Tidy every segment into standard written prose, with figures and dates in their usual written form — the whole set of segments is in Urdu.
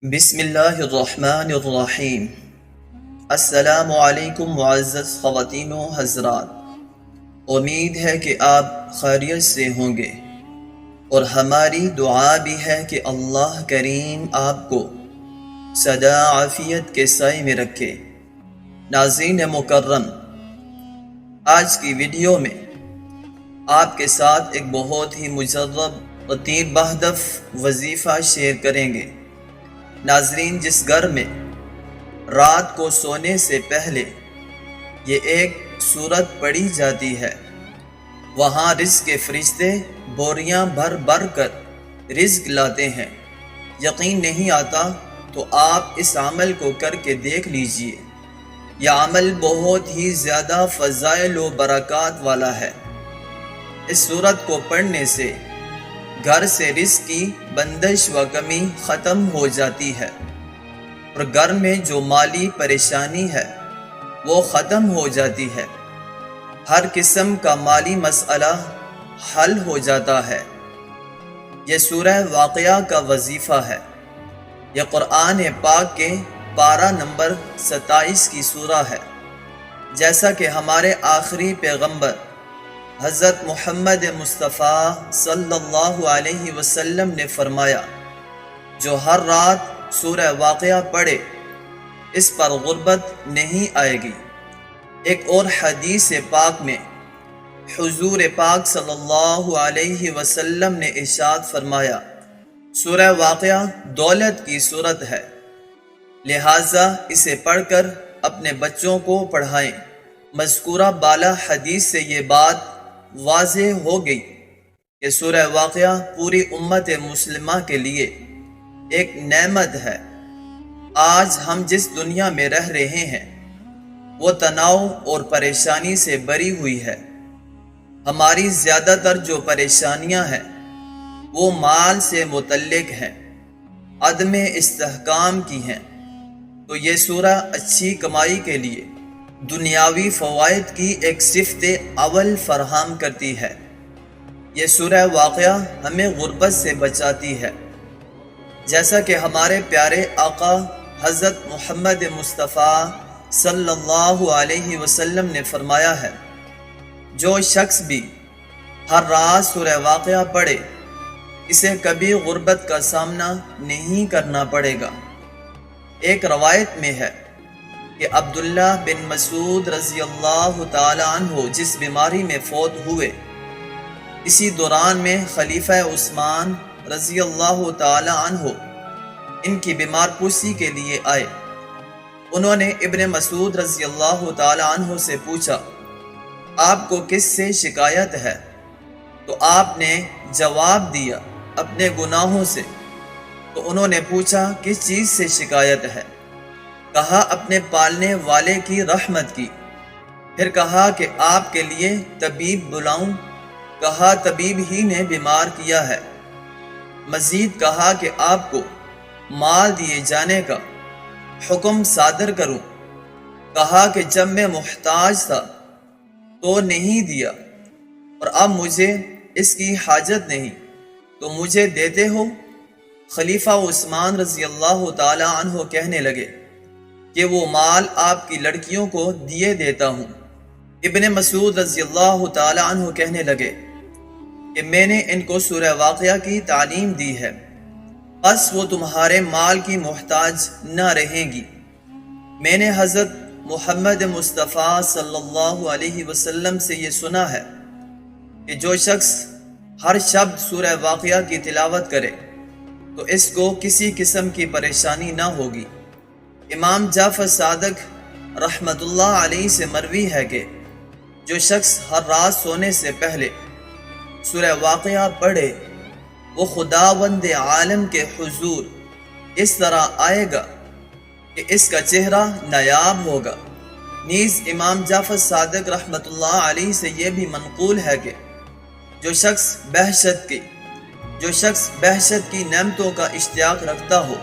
بسم اللہ الرحمن الرحیم۔ السلام علیکم معزز خواتین و حضرات، امید ہے کہ آپ خیریت سے ہوں گے اور ہماری دعا بھی ہے کہ اللہ کریم آپ کو سدا عافیت کے سائے میں رکھے۔ ناظرین مکرم، آج کی ویڈیو میں آپ کے ساتھ ایک بہت ہی مجرب اور تیر بہدف وظیفہ شیئر کریں گے۔ ناظرین، جس گھر میں رات کو سونے سے پہلے یہ ایک سورت پڑھی جاتی ہے، وہاں رزق کے فرشتے بوریاں بھر بھر کر رزق لاتے ہیں۔ یقین نہیں آتا تو آپ اس عمل کو کر کے دیکھ لیجئے۔ یہ عمل بہت ہی زیادہ فضائل و برکات والا ہے۔ اس سورت کو پڑھنے سے گھر سے رزق کی بندش و کمی ختم ہو جاتی ہے اور گھر میں جو مالی پریشانی ہے وہ ختم ہو جاتی ہے۔ ہر قسم کا مالی مسئلہ حل ہو جاتا ہے۔ یہ سورہ واقعہ کا وظیفہ ہے۔ یہ قرآن پاک کے پارہ نمبر 27 کی سورہ ہے۔ جیسا کہ ہمارے آخری پیغمبر حضرت محمد مصطفیٰ صلی اللہ علیہ وسلم نے فرمایا، جو ہر رات سورہ واقعہ پڑھے اس پر غربت نہیں آئے گی۔ ایک اور حدیث پاک میں حضور پاک صلی اللہ علیہ وسلم نے ارشاد فرمایا، سورہ واقعہ دولت کی صورت ہے، لہٰذا اسے پڑھ کر اپنے بچوں کو پڑھائیں۔ مذکورہ بالا حدیث سے یہ بات واضح ہو گئی کہ سورہ واقعہ پوری امت مسلمہ کے لیے ایک نعمت ہے۔ آج ہم جس دنیا میں رہ رہے ہیں وہ تناؤ اور پریشانی سے بری ہوئی ہے۔ ہماری زیادہ تر جو پریشانیاں ہیں وہ مال سے متعلق ہیں، عدم استحکام کی ہیں، تو یہ سورہ اچھی کمائی کے لیے دنیاوی فوائد کی ایک صفت اول فراہم کرتی ہے۔ یہ سورہ واقعہ ہمیں غربت سے بچاتی ہے، جیسا کہ ہمارے پیارے آقا حضرت محمد مصطفیٰ صلی اللہ علیہ وسلم نے فرمایا ہے، جو شخص بھی ہر رات سورہ واقعہ پڑھے اسے کبھی غربت کا سامنا نہیں کرنا پڑے گا۔ ایک روایت میں ہے کہ عبداللہ بن مسعود رضی اللہ تعالی عنہ جس بیماری میں فوت ہوئے، اسی دوران میں خلیفہ عثمان رضی اللہ تعالی عنہ ان کی بیمار پرسی کے لیے آئے۔ انہوں نے ابن مسعود رضی اللہ تعالی عنہ سے پوچھا، آپ کو کس سے شکایت ہے؟ تو آپ نے جواب دیا، اپنے گناہوں سے۔ تو انہوں نے پوچھا، کس چیز سے شکایت ہے؟ کہا، اپنے پالنے والے کی رحمت کی۔ پھر کہا کہ آپ کے لیے طبیب بلاؤں؟ کہا، طبیب ہی نے بیمار کیا ہے۔ مزید کہا کہ آپ کو مال دیے جانے کا حکم صادر کروں؟ کہا کہ جب میں محتاج تھا تو نہیں دیا، اور اب مجھے اس کی حاجت نہیں تو مجھے دیتے ہو؟ خلیفہ عثمان رضی اللہ تعالی عنہ کہنے لگے کہ وہ مال آپ کی لڑکیوں کو دیے دیتا ہوں۔ ابن مسعود رضی اللہ تعالی عنہ کہنے لگے کہ میں نے ان کو سورہ واقعہ کی تعلیم دی ہے، بس وہ تمہارے مال کی محتاج نہ رہیں گی۔ میں نے حضرت محمد مصطفیٰ صلی اللہ علیہ وسلم سے یہ سنا ہے کہ جو شخص ہر شب سورہ واقعہ کی تلاوت کرے تو اس کو کسی قسم کی پریشانی نہ ہوگی۔ امام جعفر صادق رحمت اللہ علیہ سے مروی ہے کہ جو شخص ہر رات سونے سے پہلے سورہ واقعہ پڑھے وہ خداوند عالم کے حضور اس طرح آئے گا کہ اس کا چہرہ نایاب ہوگا۔ نیز امام جعفر صادق رحمت اللہ علیہ سے یہ بھی منقول ہے کہ جو شخص بہشت کی نعمتوں کا اشتیاق رکھتا ہو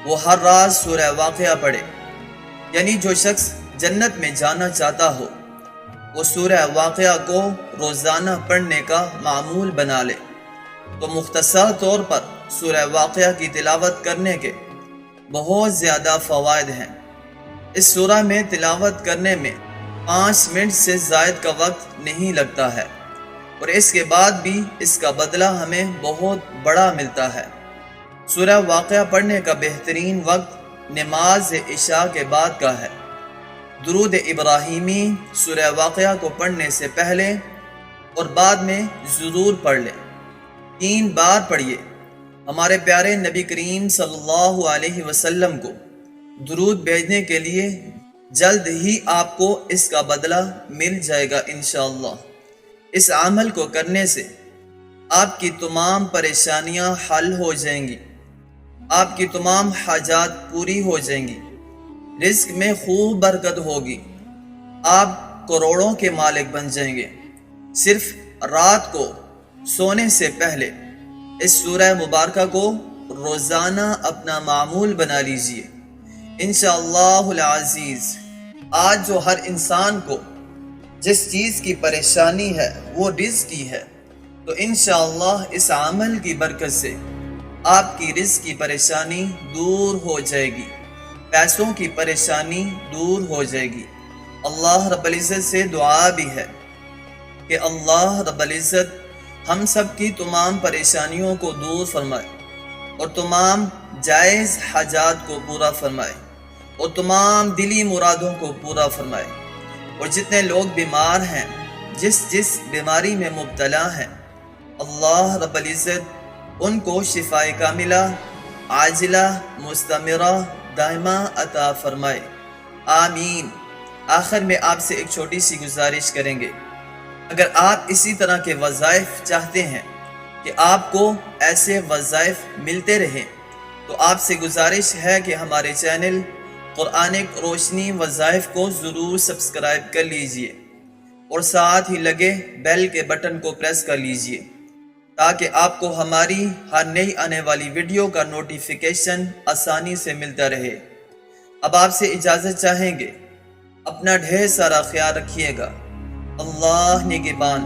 وہ ہر رات سورہ واقعہ پڑھے، یعنی جو شخص جنت میں جانا چاہتا ہو وہ سورہ واقعہ کو روزانہ پڑھنے کا معمول بنا لے۔ تو مختصر طور پر سورہ واقعہ کی تلاوت کرنے کے بہت زیادہ فوائد ہیں۔ اس سورہ میں تلاوت کرنے میں 5 منٹ سے زائد کا وقت نہیں لگتا ہے، اور اس کے بعد بھی اس کا بدلہ ہمیں بہت بڑا ملتا ہے۔ سورہ واقعہ پڑھنے کا بہترین وقت نماز عشاء کے بعد کا ہے۔ درود ابراہیمی سورہ واقعہ کو پڑھنے سے پہلے اور بعد میں ضرور پڑھ لیں، 3 بار پڑھیے۔ ہمارے پیارے نبی کریم صلی اللہ علیہ وسلم کو درود بھیجنے کے لیے جلد ہی آپ کو اس کا بدلہ مل جائے گا انشاءاللہ۔ اس عمل کو کرنے سے آپ کی تمام پریشانیاں حل ہو جائیں گی، آپ کی تمام حاجات پوری ہو جائیں گی، رزق میں خوب برکت ہوگی، آپ کروڑوں کے مالک بن جائیں گے۔ صرف رات کو سونے سے پہلے اس سورہ مبارکہ کو روزانہ اپنا معمول بنا لیجئے۔ انشاءاللہ العزیز آج جو ہر انسان کو جس چیز کی پریشانی ہے وہ رزق کی ہے، تو انشاءاللہ اس عمل کی برکت سے آپ کی رزق کی پریشانی دور ہو جائے گی، پیسوں کی پریشانی دور ہو جائے گی۔ اللہ رب العزت سے دعا بھی ہے کہ اللہ رب العزت ہم سب کی تمام پریشانیوں کو دور فرمائے، اور تمام جائز حاجات کو پورا فرمائے، اور تمام دلی مرادوں کو پورا فرمائے۔ اور جتنے لوگ بیمار ہیں، جس بیماری میں مبتلا ہیں، اللہ رب العزت ان کو شفاء کاملہ عاجلہ مستمرہ دائمہ عطا فرمائے، آمین۔ آخر میں آپ سے ایک چھوٹی سی گزارش کریں گے، اگر آپ اسی طرح کے وظائف چاہتے ہیں کہ آپ کو ایسے وظائف ملتے رہیں، تو آپ سے گزارش ہے کہ ہمارے چینل قرآنک روشنی وظائف کو ضرور سبسکرائب کر لیجئے، اور ساتھ ہی لگے بیل کے بٹن کو پریس کر لیجئے، تاکہ آپ کو ہماری ہر نئی آنے والی ویڈیو کا نوٹیفیکیشن آسانی سے ملتا رہے۔ اب آپ سے اجازت چاہیں گے، اپنا ڈھیر سارا خیال رکھیے گا۔ اللہ نگہبان۔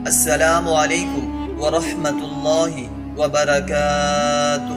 السلام علیکم ورحمۃ اللہ وبرکاتہ۔